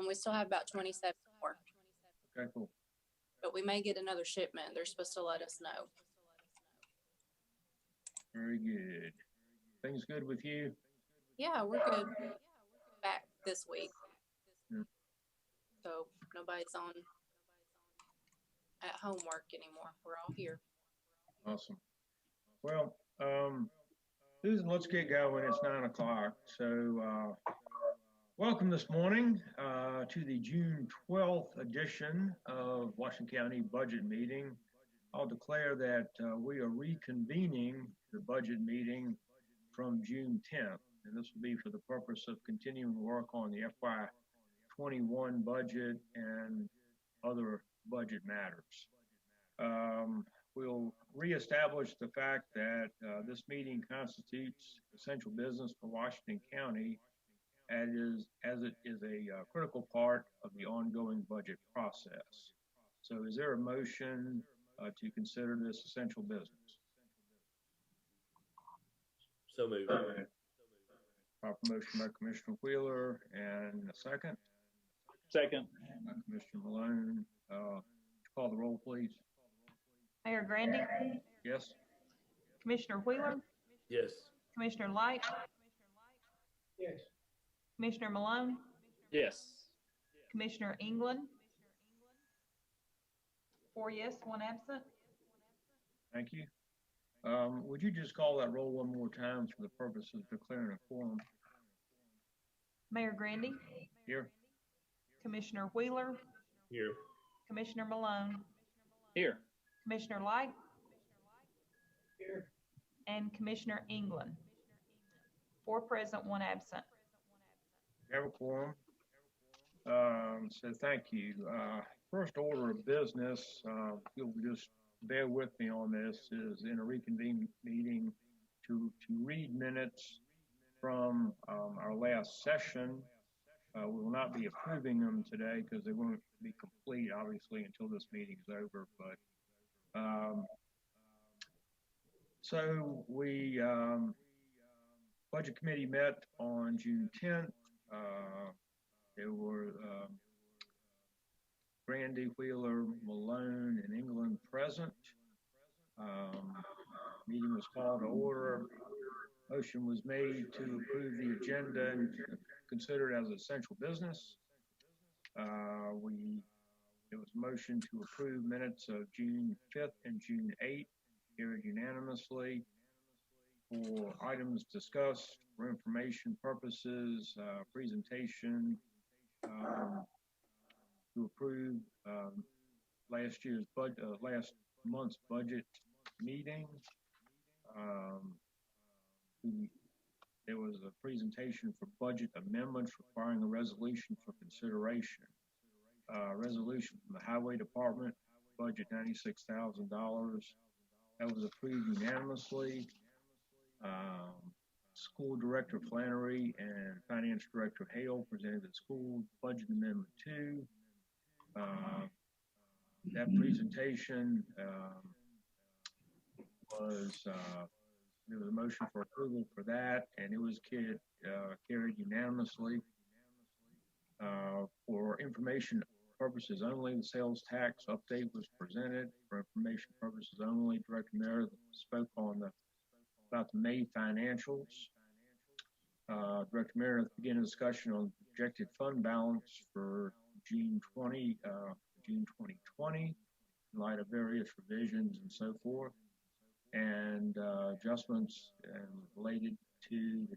We still have about 27 more, Okay, cool. but we may get another shipment. They're supposed to let us know. Very good. Things good with you? Yeah, we're good. Back this week, Yeah, so nobody's on at homework anymore. We're all here. awesome. Well, Susan, let's get going. It's 9 o'clock. So, welcome this morning to the June 12th edition of Washington County Budget Meeting. I'll declare that we are reconvening the budget meeting from June 10th, and this will be for the purpose of continuing work on the FY21 budget and other budget matters. We'll reestablish the fact that this meeting constitutes essential business for Washington County as it is a critical part of the ongoing budget process. So is there a motion to consider this essential business? So moved. Proper motion by Commissioner Wheeler and a second Second. by Commissioner Malone. Call the roll, please. Mayor Grandy, Yes? Commissioner Wheeler, Yes. Commissioner Light, Yes. Commissioner Malone, Yes. Commissioner England. 4 yes, 1 absent. Thank you. Would you just call that roll one more time for the purpose of declaring a quorum? Mayor Grandy, Here? Commissioner Wheeler, Here. Commissioner Malone, Here. Commissioner Light, Here. and Commissioner England. 4 present, 1 absent. We have a quorum. So thank you. First order of business, you'll just bear with me on this, is in a reconvened meeting to read minutes from our last session. We will not be approving them today because they won't be complete, obviously, until this meeting is over. But so we Budget Committee met on June 10th. There were Grandy, Wheeler, Malone, and England present. Meeting was called to order. Motion was made to approve the agenda and consider it as essential business. There was a motion to approve minutes of June 5th and June 8th, carried unanimously. For items discussed for information purposes, presentation, to approve last month's budget meeting. There was a presentation for budget amendments requiring a resolution for consideration. Resolution from the Highway Department, budget $96,000. That was approved unanimously. School Director Flannery and Finance Director Hale presented the school budget amendment 2. That presentation there was a motion for approval for that, and it was carried unanimously. For information purposes only, the sales tax update was presented. For information purposes only, Director Meredith spoke about the May financials. Director Meredith began a discussion on projected fund balance for June 2020, in light of various revisions and so forth, and adjustments related to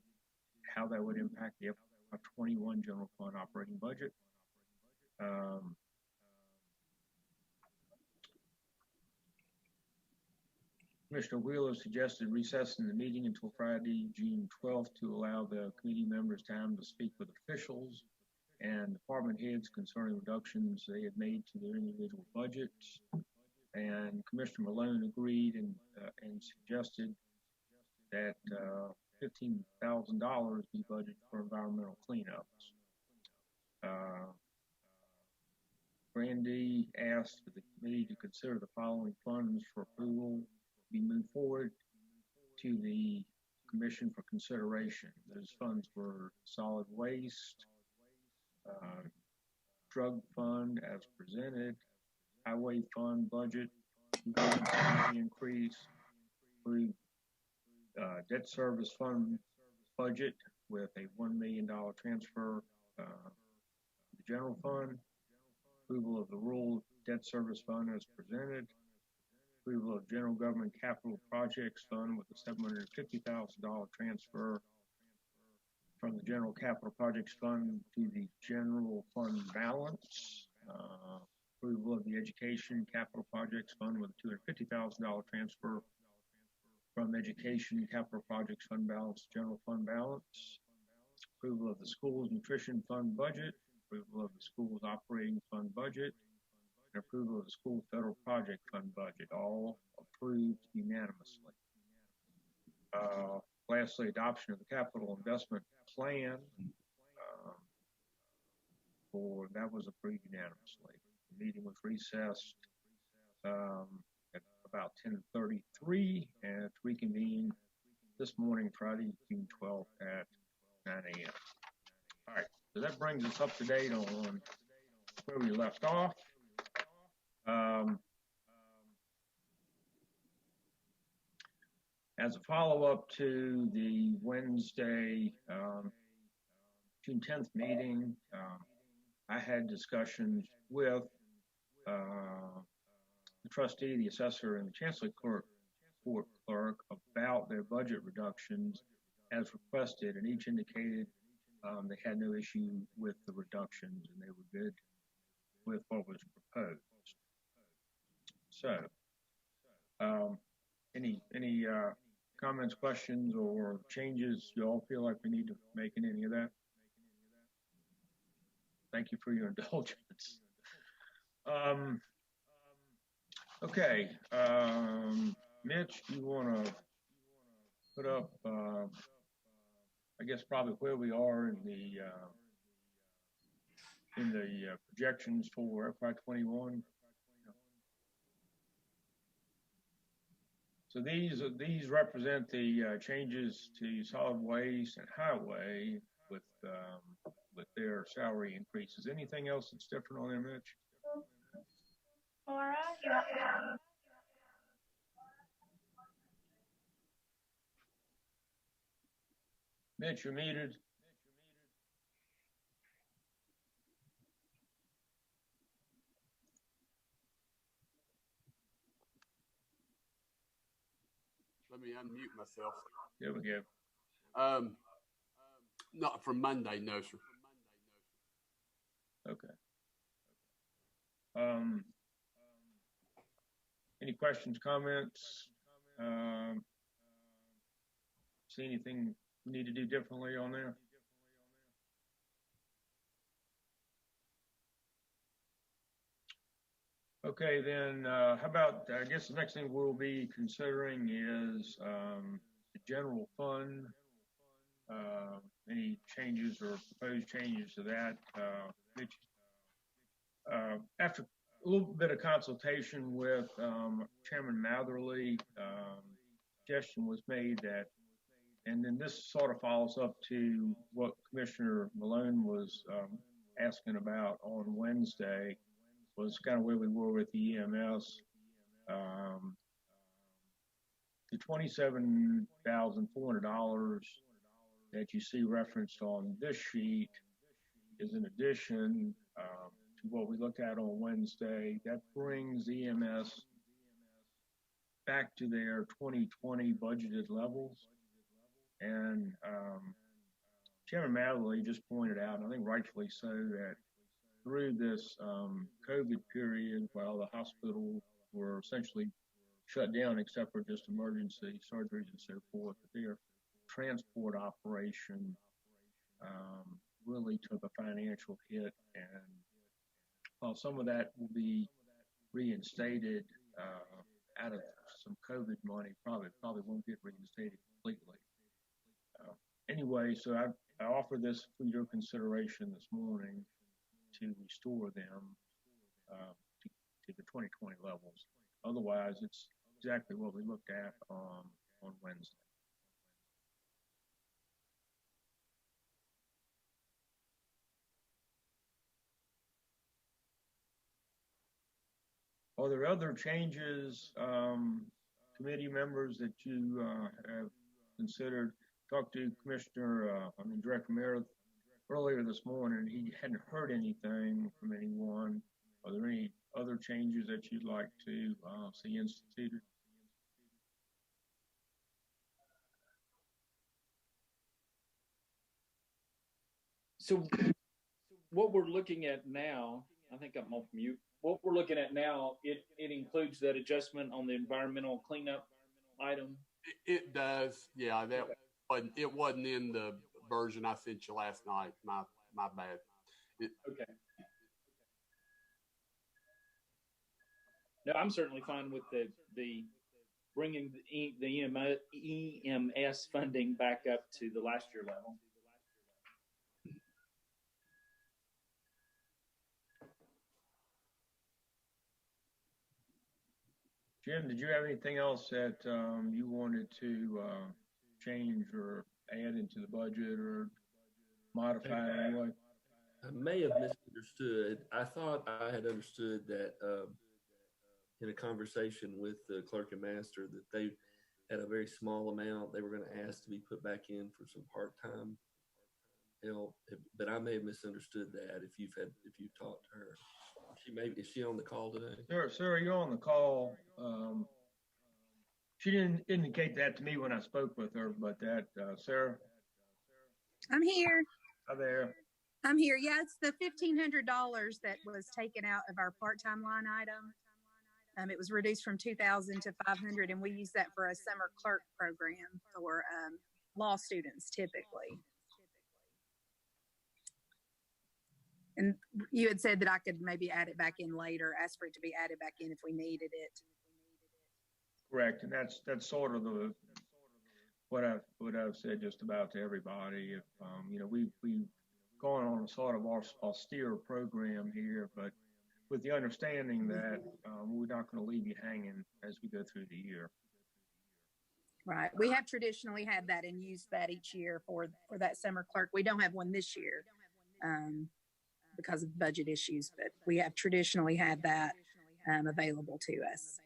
how that would impact the FY21 general fund operating budget. Commissioner Wheeler suggested recessing the meeting until Friday, June 12th, to allow the committee members time to speak with officials and department heads concerning reductions they had made to their individual budgets. And Commissioner Malone agreed and suggested that $15,000 be budgeted for environmental cleanups. Brandy asked for the committee to consider the following funds for approval be moved forward to the commission for consideration. Those funds were solid waste, drug fund as presented, highway fund budget, 2% increase, approve debt service fund budget with a $1 million transfer to the general fund, approval of the rural debt service fund as presented, approval of general government capital projects fund with a $750,000 transfer from the general capital projects fund to the general fund balance, approval of the education capital projects fund with a $250,000 transfer from education capital projects fund balance to general fund balance, approval of the schools nutrition fund budget, approval of the schools operating fund budget, and approval of the school federal project fund budget, all approved unanimously. Lastly, adoption of the capital investment plan that was approved unanimously. The meeting was recessed at about 10:33 and reconvened this morning, Friday, June 12th at 9 a.m. All right, so that brings us up to date on where we left off. As a follow-up to the Wednesday, June 10th meeting, I had discussions with the trustee, the assessor, and the chancellor court clerk about their budget reductions as requested, and each indicated they had no issue with the reductions and they were good with what was proposed. So, any comments, questions, or changes you all feel like we need to make in any of that? Thank you for your indulgence. Okay, Mitch, you want to put up, I guess, probably where we are in the projections for FY21. So these represent the changes to solid waste and highway with their salary increases. Anything else that's different on there, Mitch? Laura? Mitch, you're muted. Let me unmute myself. There we go. Not for Monday, no, sir. Okay. Any questions, comments? See anything we need to do differently on there? Okay, then how about, I guess the next thing we'll be considering is the general fund. Any changes or proposed changes to that? Mitch, after a little bit of consultation with Chairman Matherly, suggestion was made that, and then this sort of follows up to what Commissioner Malone was asking about on Wednesday, was kind of where we were with the EMS. The $27,400 that you see referenced on this sheet is in addition to what we looked at on Wednesday. That brings EMS back to their 2020 budgeted levels. And Chairman Matherly just pointed out, and I think rightfully so, that through this COVID period, while the hospitals were essentially shut down except for just emergency surgeries and so forth, their transport operation really took a financial hit. And while some of that will be reinstated out of some COVID money, probably won't get reinstated completely. Anyway, so I offer this for your consideration this morning to restore them to the 2020 levels. Otherwise, it's exactly what we looked at on Wednesday. Are there other changes, committee members that you have considered? Talked to Director Meredith earlier this morning. He hadn't heard anything from anyone. Are there any other changes that you'd like to see instituted? So what we're looking at now, I think I'm off mute. What we're looking at now, it includes that adjustment on the environmental cleanup item. It does. Yeah, but it wasn't in the version I sent you last night. My bad. Okay. No, I'm certainly fine with the bringing the EMS funding back up to the last year level. Jim, did you have anything else that you wanted to change or add into the budget or modify in any way? I may have misunderstood. I thought I had understood that in a conversation with the clerk and master that they had a very small amount they were going to ask to be put back in for some part-time help. But I may have misunderstood that. If you've talked to her, is she on the call today? Sir, you're on the call. She didn't indicate that to me when I spoke with her, but that, Sarah? I'm here. Hi there. I'm here. Yeah, it's the $1,500 that was taken out of our part-time line item. It was reduced from $2,000 to $500, and we use that for a summer clerk program for law students typically. And you had said that I could maybe add it back in later, ask for it to be added back in if we needed it. Correct, and that's sort of what I've said just about to everybody. If we've gone on a sort of austere program here, but with the understanding that we're not going to leave you hanging as we go through the year. Right. We have traditionally had that and used that each year for that summer clerk. We don't have one this year because of budget issues, but we have traditionally had that available to us.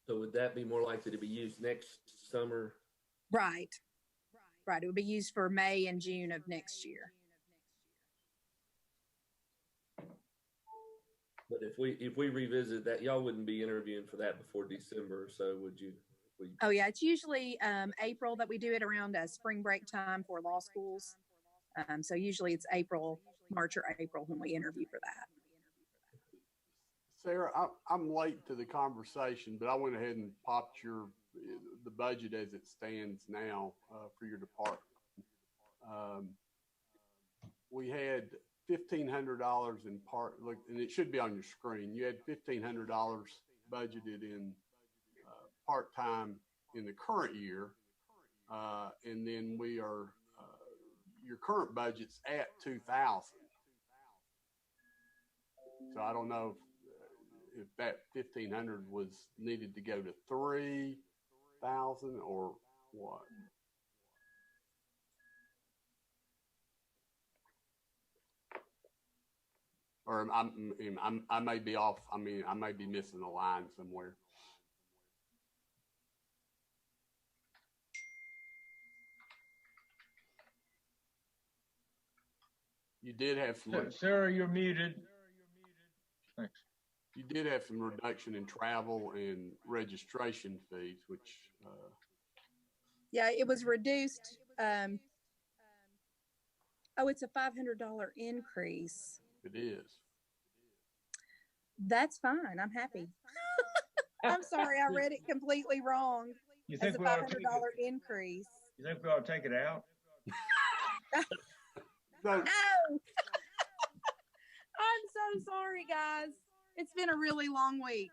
So would that be more likely to be used next summer? Right. Right. It would be used for May and June of next year. But if we revisit that, y'all wouldn't be interviewing for that before December, so would you? Oh yeah, it's usually April that we do it around spring break time for law schools. So usually it's March or April when we interview for that. Sarah, I'm late to the conversation, but I went ahead and popped the budget as it stands now for your department. We had $1,500 in and it should be on your screen. You had $1,500 budgeted in part-time in the current year, and then we are your current budget's at $2,000. So I don't know if that $1,500 was needed to go to $3,000 or what. Or I may be off. I mean, I may be missing a line somewhere. You did have some. Sarah, you're muted. Thanks. You did have some reduction in travel and registration fees, which. Yeah, it was reduced. It's a $500 increase. It is. That's fine. I'm happy. I'm sorry, I read it completely wrong. You think as a $500 increase? You think we ought to take it out? No. I'm so sorry, guys. It's been a really long week.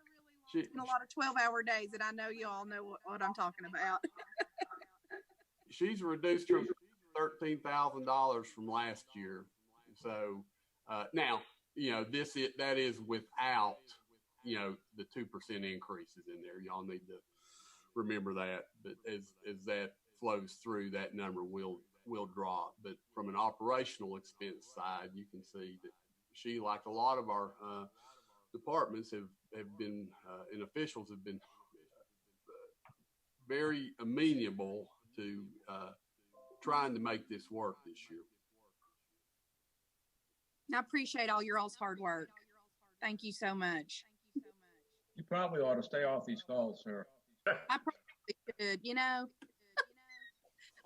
It's been a lot of 12-hour days, and I know you all know what I'm talking about. She's reduced her $13,000 from last year. So now, that is without, the 2% increases in there. Y'all need to remember that. But as that flows through, that number will drop. But from an operational expense side, you can see that she, like a lot of our departments have been and officials have been very amenable to trying to make this work this year. I appreciate all your all's hard work. Thank you so much. You probably ought to stay off these calls, sir. I probably should, you know.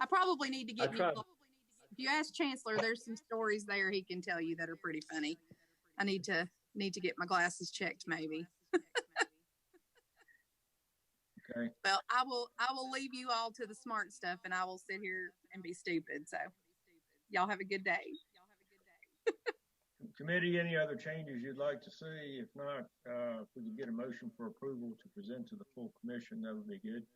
I probably need to get me. If you ask Chancellor, there's some stories there he can tell you that are pretty funny. I need to get my glasses checked, maybe. Okay. Well, I will leave you all to the smart stuff, and I will sit here and be stupid. So, y'all have a good day. Committee, any other changes you'd like to see? If not, if we could get a motion for approval to present to the full commission, that would be good.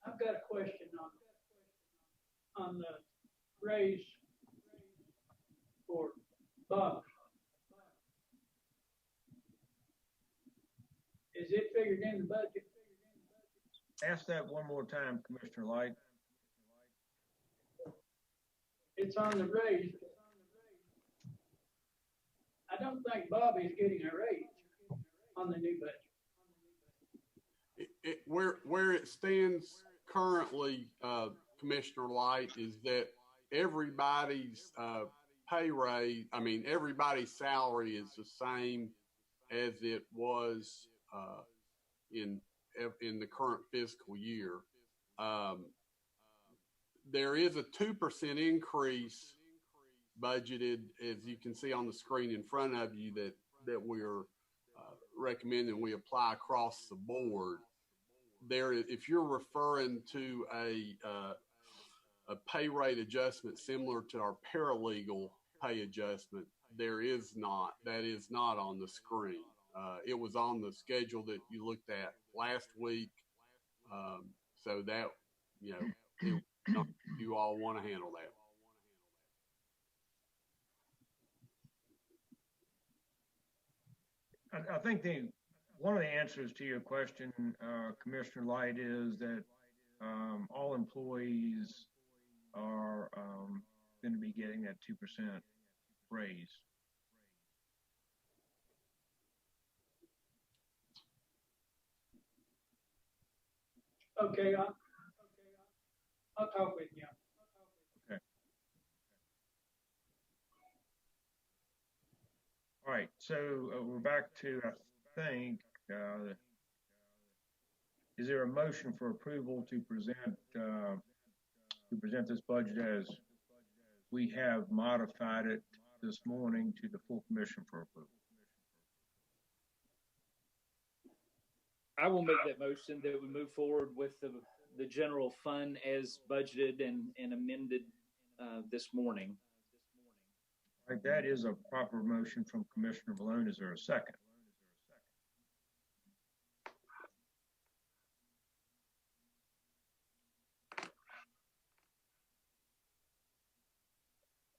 I've got a question on the raise for Bob. Is it figured in the budget? Ask that one more time, Commissioner Light. It's on the raise. I don't think Bobby's getting a raise on the new budget. Where it stands currently, Commissioner Light, is that everybody's pay raise, everybody's salary is the same as it was in the current fiscal year. There is a 2% increase budgeted, as you can see on the screen in front of you, that we're recommending we apply across the board. If you're referring to a pay rate adjustment similar to our paralegal pay adjustment, that is not on the screen. It was on the schedule that you looked at last week. So that, you all want to handle that. I think one of the answers to your question, Commissioner Light, is that all employees are going to be getting that 2% raise. Okay, I'll talk with you. Okay. All right, so we're back to, I think, is there a motion for approval to present this budget as we have modified it this morning to the full commission for approval? I will make that motion that we move forward with the general fund as budgeted and amended this morning. All right, that is a proper motion from Commissioner Malone. Is there a second?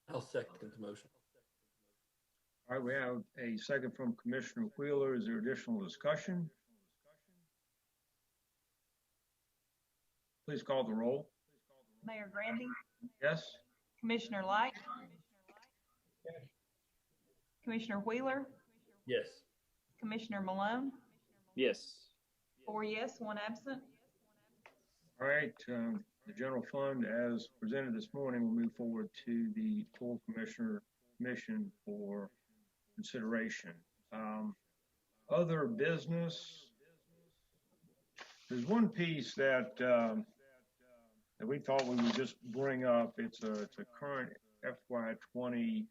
I'll second the motion. All right, we have a second from Commissioner Wheeler. Is there additional discussion? Please call the roll. Mayor Grandy, Yes? Commissioner Light, Commissioner Wheeler, Yes. Commissioner Malone, Yes. 4 yes, 1 absent. All right, the general fund as presented this morning will move forward to the full commission for consideration. Other business, there's one piece that we thought we would just bring up. It's a current FY20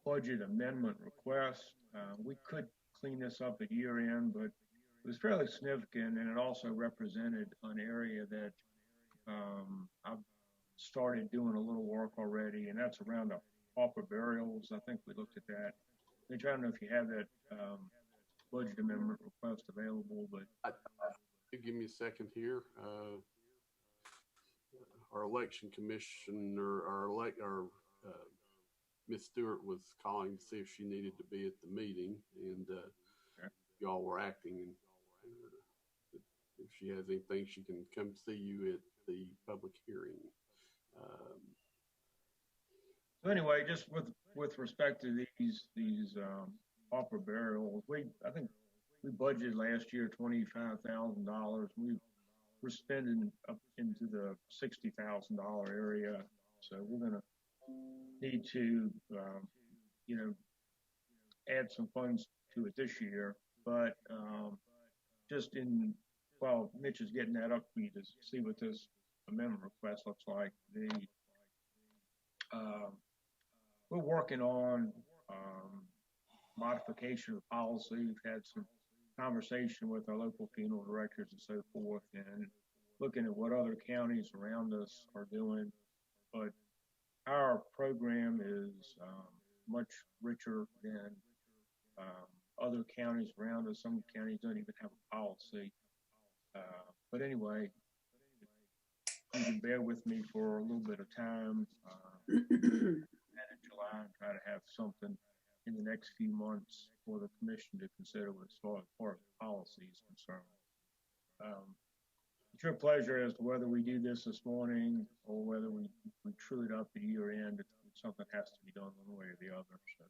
budget amendment request. We could clean this up at year end, but it was fairly significant, and it also represented an area that I've started doing a little work already, and that's around the pauper burials. I think we looked at that. I don't know if you have that budget amendment request available, but Give me a second here. Our election commissioner, Ms. Stewart was calling to see if she needed to be at the meeting, and y'all were acting. And if she has anything, she can come see you at the public hearing. So anyway, just with respect to these pauper burials, I think we budgeted last year $25,000. We're spending up into the $60,000 area, so we're gonna need to add some funds to it this year. But just while Mitch is getting that up for you to see what this amendment request looks like, we're working on modification of the policy. We've had some conversation with our local funeral directors and so forth, and looking at what other counties around us are doing. But our program is much richer than other counties around us. Some counties don't even have a policy. But anyway, you can bear with me for a little bit of time and in July and try to have something in the next few months for the commission to consider as far as policy is concerned. It's your pleasure as to whether we do this morning or whether we true it up at year end. Something has to be done one way or the other. So,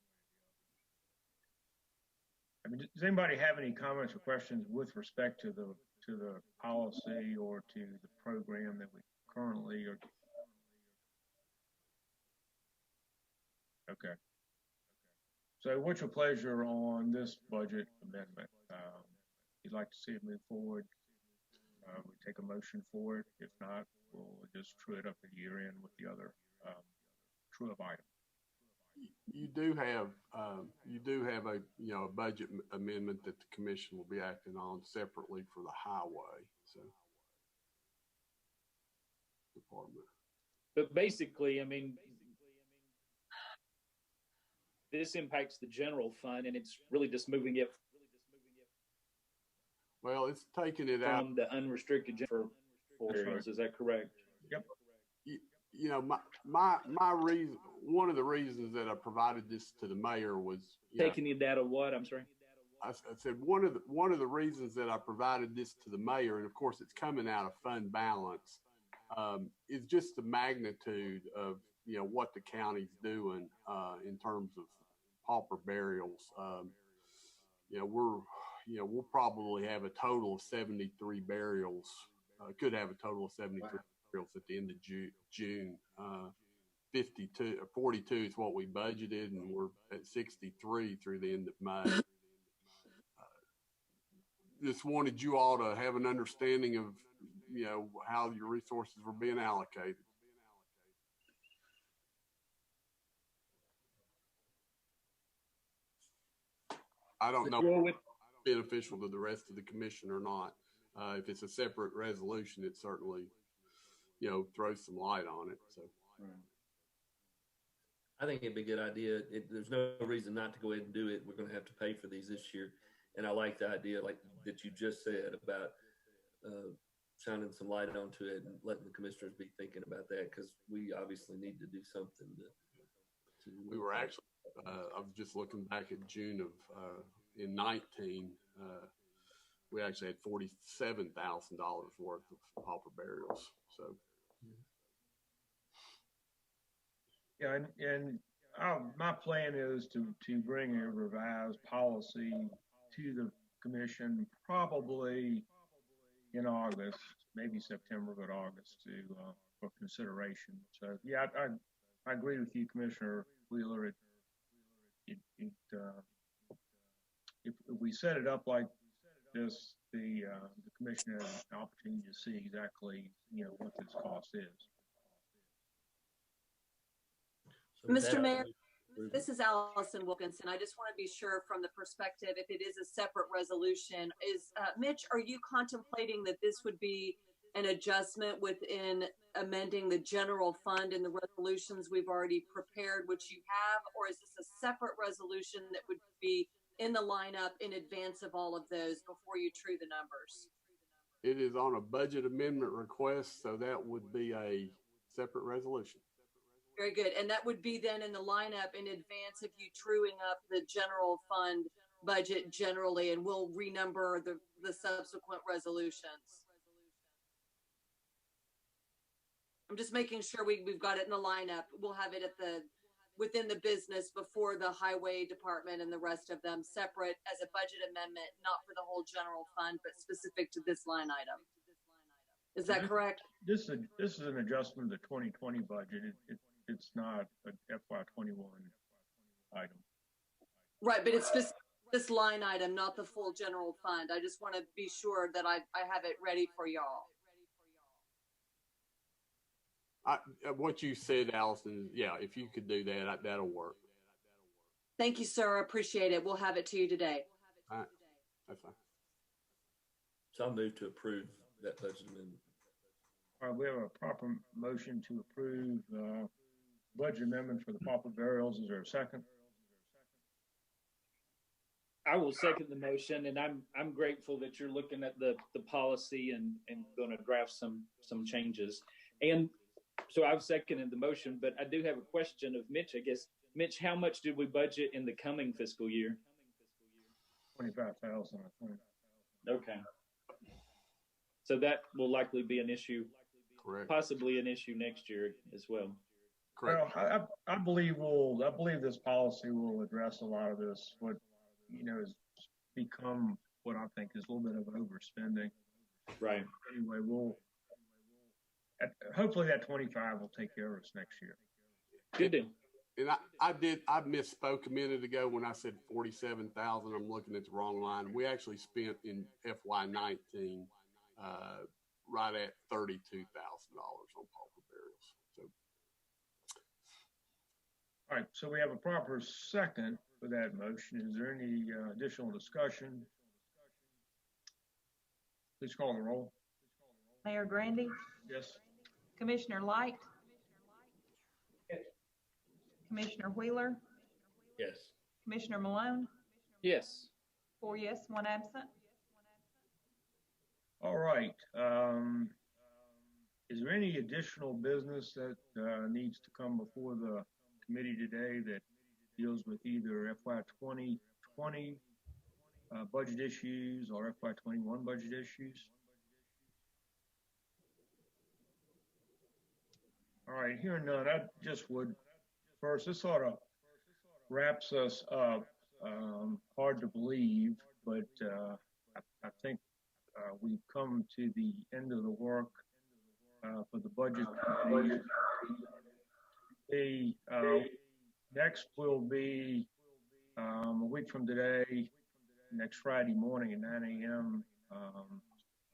I mean, does anybody have any comments or questions with respect to the policy or to the program that we currently are? Okay. So what's your pleasure on this budget amendment? You'd like to see it move forward? We take a motion for it. If not, we'll just true it up at year end with the other true up item. You do have a budget amendment that the commission will be acting on separately for the highway department. But basically, I mean, this impacts the general fund, and it's really just moving it. Well, it's taking it out from the unrestricted for areas. Is that correct? Yep. You know, my reason, one of the reasons that I provided this to the mayor was taking it out of what? I'm sorry. I said one of the reasons that I provided this to the mayor, and of course it's coming out of fund balance, is just the magnitude of what the county's doing in terms of pauper burials. We'll probably have a total of 73 burials. Could have a total of 73 burials at the end of June. 42 is what we budgeted, and we're at 63 through the end of May. Just wanted you all to have an understanding of, how your resources were being allocated. I don't know if it's beneficial to the rest of the commission or not. If it's a separate resolution, it certainly, throws some light on it. So, I think it'd be a good idea. There's no reason not to go ahead and do it. We're going to have to pay for these this year, and I like the idea, like that you just said, about shining some light onto it and letting the commissioners be thinking about that, because we obviously need to do something to we were actually. I was just looking back at June of in 19. We actually had $47,000 worth of pauper burials. So, yeah, and my plan is to bring a revised policy to the commission probably in August, maybe September, but August for consideration. So, yeah, I agree with you, Commissioner Wheeler. If we set it up like this, the commission has an opportunity to see exactly what this cost is. So Mr. Mayor, this is Allison Wilkinson. I just want to be sure from the perspective, if it is a separate resolution, Mitch, are you contemplating that this would be an adjustment within amending the general fund and the resolutions we've already prepared, which you have, or is this a separate resolution that would be in the lineup in advance of all of those before you true the numbers? It is on a budget amendment request, so that would be a separate resolution. Very good. And that would be then in the lineup in advance of you truing up the general fund budget generally, and we'll renumber the subsequent resolutions. I'm just making sure we've got it in the lineup. We'll have it at the within the business before the highway department and the rest of them separate as a budget amendment, not for the whole general fund, but specific to this line item. Is that correct? This is an adjustment to the 2020 budget. It's not a FY21 item. Right, but it's specific to this line item, not the full general fund. I just want to be sure that I have it ready for y'all. What you said, Allison, yeah, if you could do that, that'll work. Thank you, sir. I appreciate it. We'll have it to you today. All right. That's fine. So I'll move to approve that budget amendment. All right, we have a proper motion to approve budget amendment for the pauper burials. Is there a second? I will second the motion, and I'm grateful that you're looking at the policy and going to draft some changes. And so I've seconded the motion, but I do have a question of Mitch, I guess. Mitch, how much did we budget in the coming fiscal year? 25,000, I think. Okay. So that will likely be an issue, Correct. possibly an issue next year as well. Correct. Well, I believe this policy will address a lot of this. What has become what I think is a little bit of overspending. Right. Anyway, hopefully that 25 will take care of us next year. Good deal. And I misspoke a minute ago when I said 47,000. I'm looking at the wrong line. We actually spent in FY19 right at $32,000 on pauper burials. So, all right. So we have a proper second for that motion. Is there any additional discussion? Please call the roll. Mayor Grandy, Yes. Commissioner Light, Yes. Commissioner Wheeler, Yes. Commissioner Malone, Yes. 4 yes, 1 absent. All right. Is there any additional business that needs to come before the committee today that deals with either FY 2020 budget issues or FY 21 budget issues? All right, hearing none, I just would first, this sort of wraps us up. Hard to believe, but I think we've come to the end of the work for the budget committee. The next will be a week from today, next Friday morning at 9 a.m.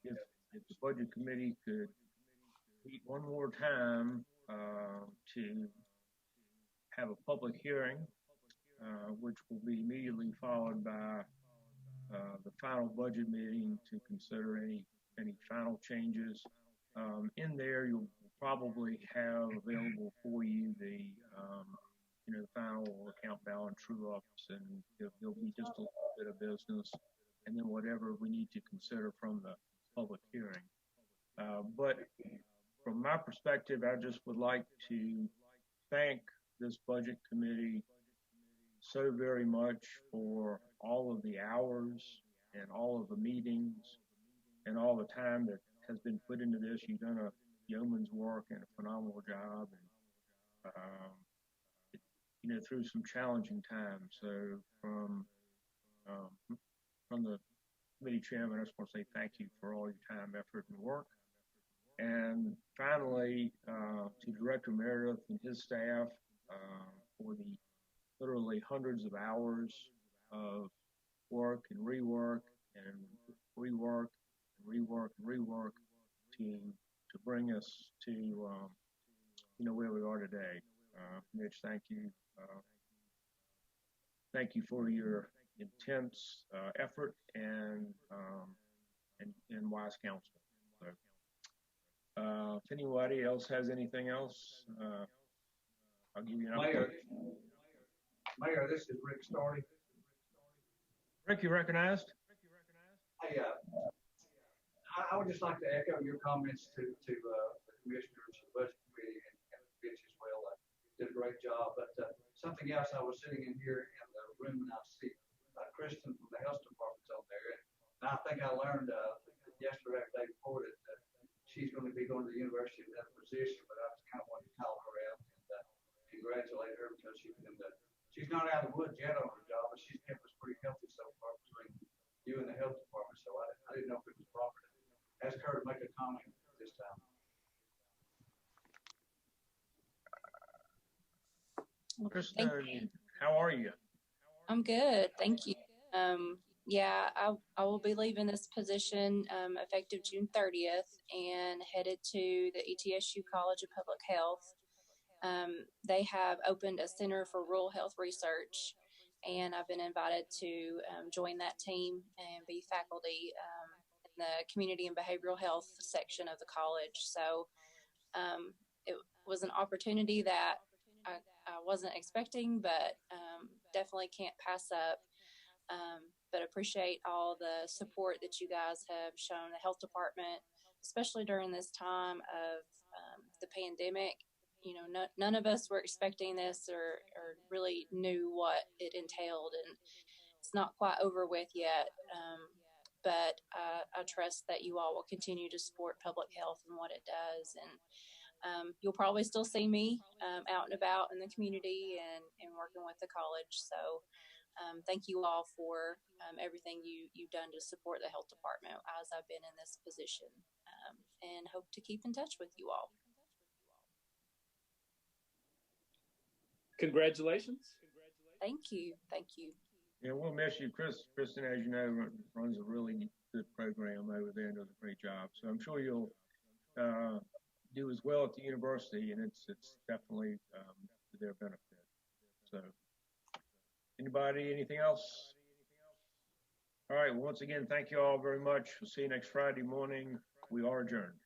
If the budget committee could meet one more time to have a public hearing, which will be immediately followed by the final budget meeting to consider any final changes. In there, you'll probably have available for you the final account balance true ups, and there'll be just a little bit of business, and then whatever we need to consider from the public hearing. But from my perspective, I just would like to thank this budget committee so very much for all of the hours and all of the meetings and all the time that has been put into this. You've done a yeoman's work and a phenomenal job, and through some challenging times. So from the committee chairman, I just want to say thank you for all your time, effort, and work. And finally, to Director Meredith and his staff for the literally hundreds of hours of work and rework and rework and rework and rework to bring us to where we are today. Mitch, thank you. Thank you for your intense effort and wise counsel. So, if anybody else has anything else, I'll give you an update. Mayor, this is Rick Stardy. Rick, you recognized? Hey, I would just like to echo your comments to the commissioners, the budget committee, and Mitch as well. Did a great job. But something else, I was sitting in here in the room and I see Kristen from the health department's on there. And I think I learned yesterday after they reported that she's going to be going to the university in that position, but I just kind of wanted to call her out and congratulate her because she's not out of the woods yet on her job, but she's kept us pretty healthy so far between you and the health department. So I didn't know if it was proper to ask her to make a comment this time. Krista, how are you? I'm good, thank you. Yeah, I will be leaving this position effective June 30th and headed to the ETSU College of Public Health. They have opened a Center for Rural Health Research, and I've been invited to join that team and be faculty in the Community and Behavioral Health section of the college. So it was an opportunity that I wasn't expecting, but definitely can't pass up. But appreciate all the support that you guys have shown the health department, especially during this time of the pandemic. You know, none of us were expecting this or really knew what it entailed, and it's not quite over with yet. But I trust that you all will continue to support public health and what it does. And you'll probably still see me out and about in the community and working with the college. So thank you all for everything you've done to support the health department as I've been in this position, and hope to keep in touch with you all. Congratulations. Thank you. Thank you. Yeah, we'll miss you. Kristen, as you know, runs a really good program over there and does a great job. So I'm sure you'll do as well at the university, and it's definitely to their benefit. So anybody, anything else? All right. Well, once again, thank you all very much. We'll see you next Friday morning. We are adjourned.